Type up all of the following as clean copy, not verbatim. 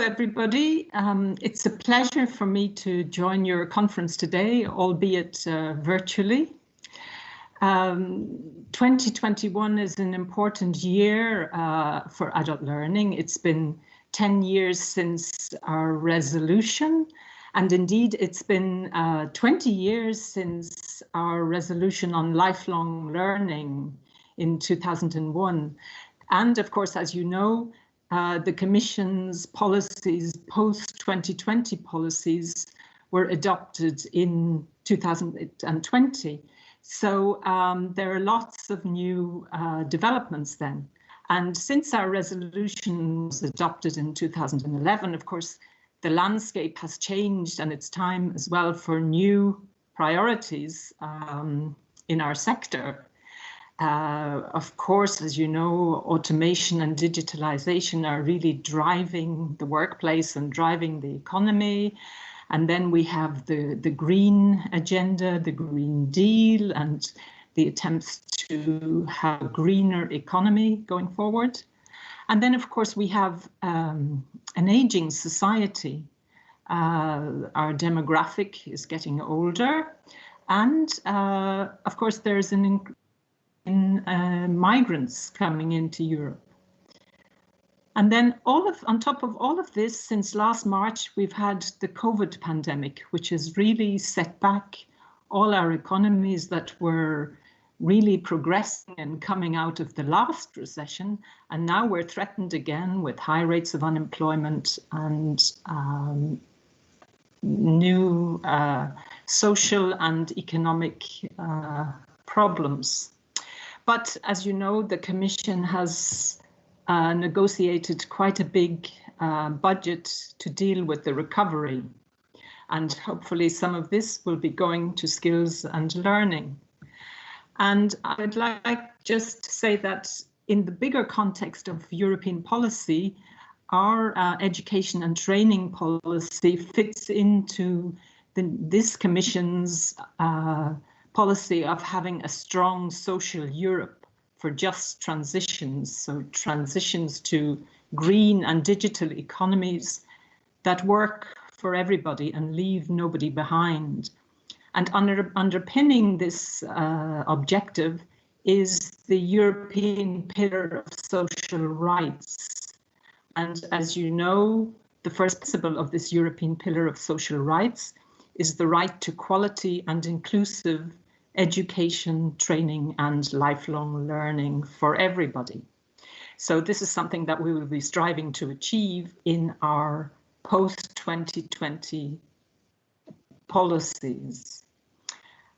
everybody. It's a pleasure for me to join your conference today, albeit virtually. 2021 is an important year for adult learning. It's been 10 years since our resolution, and indeed it's been 20 years since our resolution on lifelong learning in 2001. And of course, as you know, the Commission's policies, post-2020 policies, were adopted in 2020. So there are lots of new developments then. And since our resolution was adopted in 2011, of course, the landscape has changed, and it's time as well for new priorities in our sector. Of course, as you know, automation and digitalization are really driving the workplace and driving the economy. And then we have the green agenda, the Green Deal, and the attempts to have a greener economy going forward. And then, of course, we have an aging society. Our demographic is getting older. And of course, there's migrants coming into Europe. And then on top of all of this, since last March, we've had the COVID pandemic, which has really set back all our economies that were really progressing and coming out of the last recession. And now we're threatened again with high rates of unemployment and new social and economic problems. But as you know, the Commission has negotiated quite a big budget to deal with the recovery. And hopefully some of this will be going to skills and learning. And I'd like just to say that in the bigger context of European policy, our education and training policy fits into this Commission's policy of having a strong social Europe for just transitions, so transitions to green and digital economies that work for everybody and leave nobody behind. And underpinning this objective is the European Pillar of Social Rights. And as you know, the first principle of this European Pillar of Social Rights is the right to quality and inclusive education, training, and lifelong learning for everybody. So this is something that we will be striving to achieve in our post-2020 policies.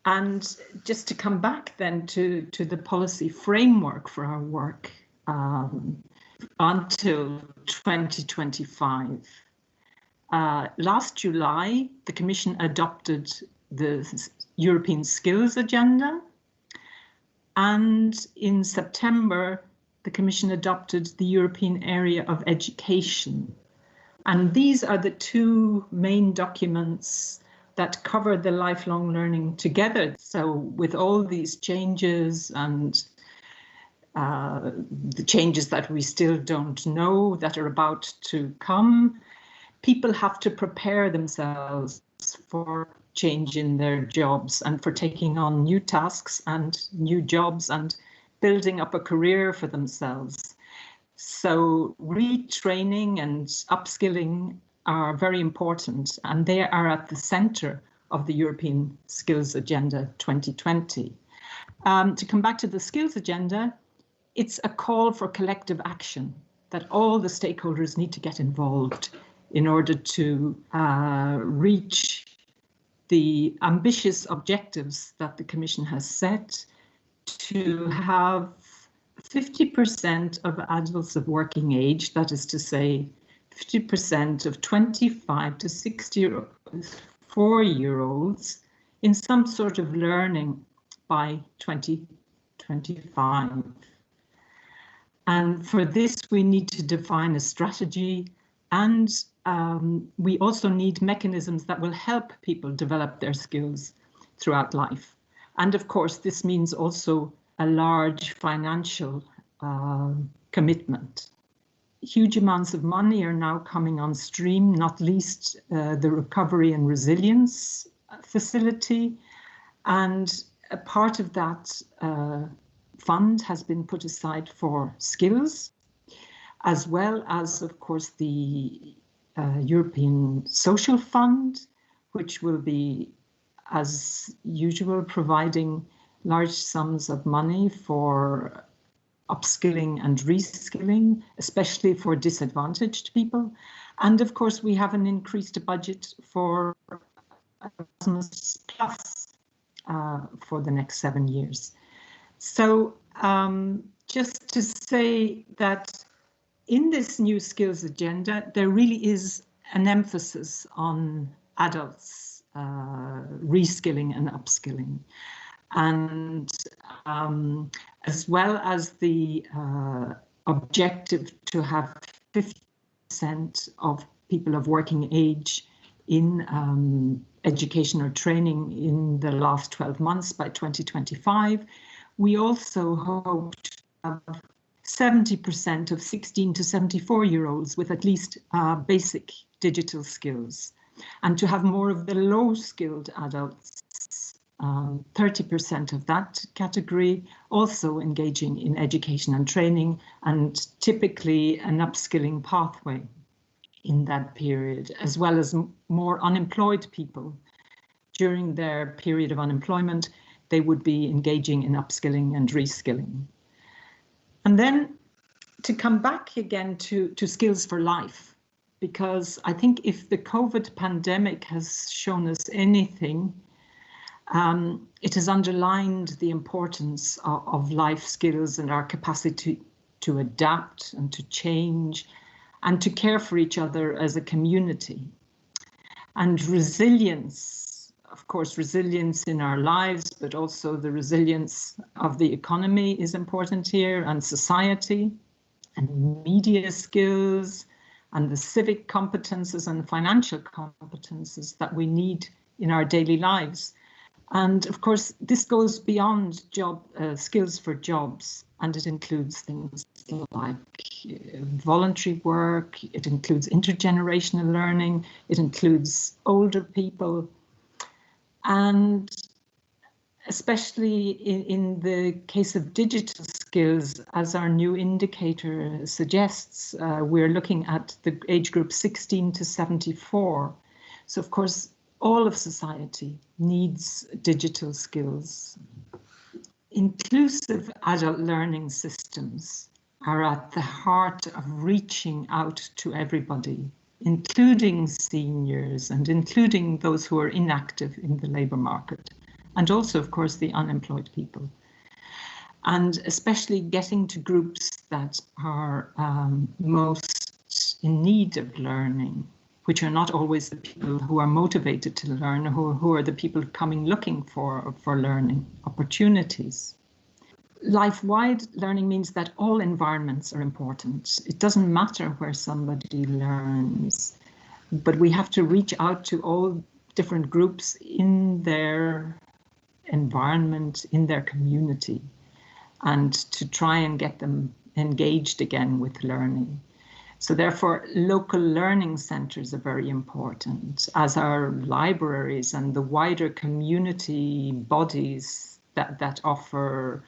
And just to come back then to the policy framework for our work until 2025. Last July, the Commission adopted the European Skills Agenda, and in September, the Commission adopted the European Area of Education. And these are the two main documents that cover the lifelong learning together. So with all these changes and the changes that we still don't know that are about to come, people have to prepare themselves for change in their jobs and for taking on new tasks and new jobs and building up a career for themselves. So retraining and upskilling are very important, and they are at the center of the European Skills Agenda 2020. To come back to the Skills Agenda, it's a call for collective action, that all the stakeholders need to get involved in order to reach the ambitious objectives that the Commission has set to have 50% of adults of working age, that is to say, 50% of 25 to 64-year-olds in some sort of learning by 2025. And for this, we need to define a strategy, and we also need mechanisms that will help people develop their skills throughout life. And of course, this means also a large financial commitment. huge amounts of money are now coming on stream, not least the Recovery and Resilience Facility. And a part of that fund has been put aside for skills, as well as, of course, the European Social Fund, which will be, as usual, providing large sums of money for upskilling and reskilling, especially for disadvantaged people. And of course, we have an increased budget for Erasmus Plus for the next 7 years. So just to say that in this new skills agenda, there really is an emphasis on adults reskilling and upskilling. And as well as the objective to have 50% of people of working age in education or training in the last 12 months by 2025, we also hope to have 70% of 16 to 74-year-olds with at least basic digital skills, and to have more of the low-skilled adults, 30% of that category, also engaging in education and training, and typically an upskilling pathway in that period, as well as more unemployed people. During their period of unemployment, they would be engaging in upskilling and reskilling. And then to come back again to skills for life, because I think if the COVID pandemic has shown us anything, it has underlined the importance of life skills and our capacity to adapt and to change and to care for each other as a community. And resilience, of course, resilience in our lives, but also the resilience of the economy is important here, and society, and media skills, and the civic competences and financial competences that we need in our daily lives. And of course, this goes beyond skills for jobs, and it includes things like voluntary work, it includes intergenerational learning, it includes older people. And especially in the case of digital skills, as our new indicator suggests, we're looking at the age group 16 to 74. So of course, all of society needs digital skills. Inclusive adult learning systems are at the heart of reaching out to everybody, including seniors and including those who are inactive in the labour market, and also, of course, the unemployed people. And especially getting to groups that are most in need of learning, which are not always the people who are motivated to learn, who are the people coming looking for learning opportunities. Life-wide learning means that all environments are important. It doesn't matter where somebody learns, but we have to reach out to all different groups in their environment, in their community, and to try and get them engaged again with learning. So therefore, local learning centres are very important, as are libraries and the wider community bodies that offer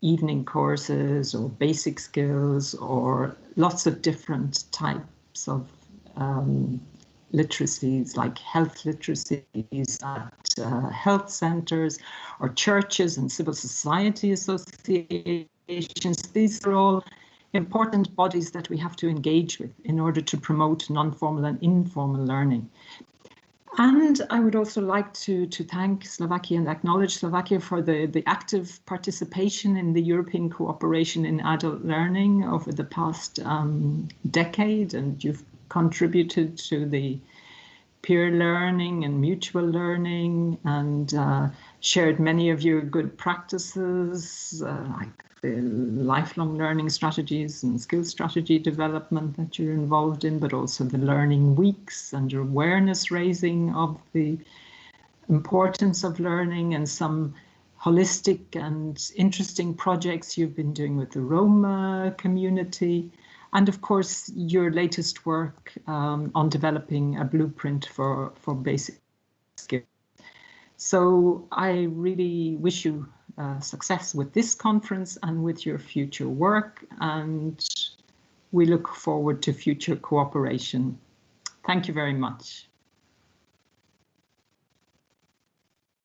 evening courses or basic skills or lots of different types of literacies, like health literacies at health centres, or churches and civil society associations. These are all important bodies that we have to engage with in order to promote non-formal and informal learning. And I would also like to thank Slovakia and acknowledge Slovakia for the active participation in the European cooperation in adult learning over the past decade, and you've contributed to the peer learning and mutual learning, and shared many of your good practices, like the lifelong learning strategies and skills strategy development that you're involved in, but also the learning weeks and awareness raising of the importance of learning, and some holistic and interesting projects you've been doing with the Roma community. and of course your latest work on developing a blueprint for basic skills. So I really wish you success with this conference and with your future work, and we look forward to future cooperation. Thank you very much.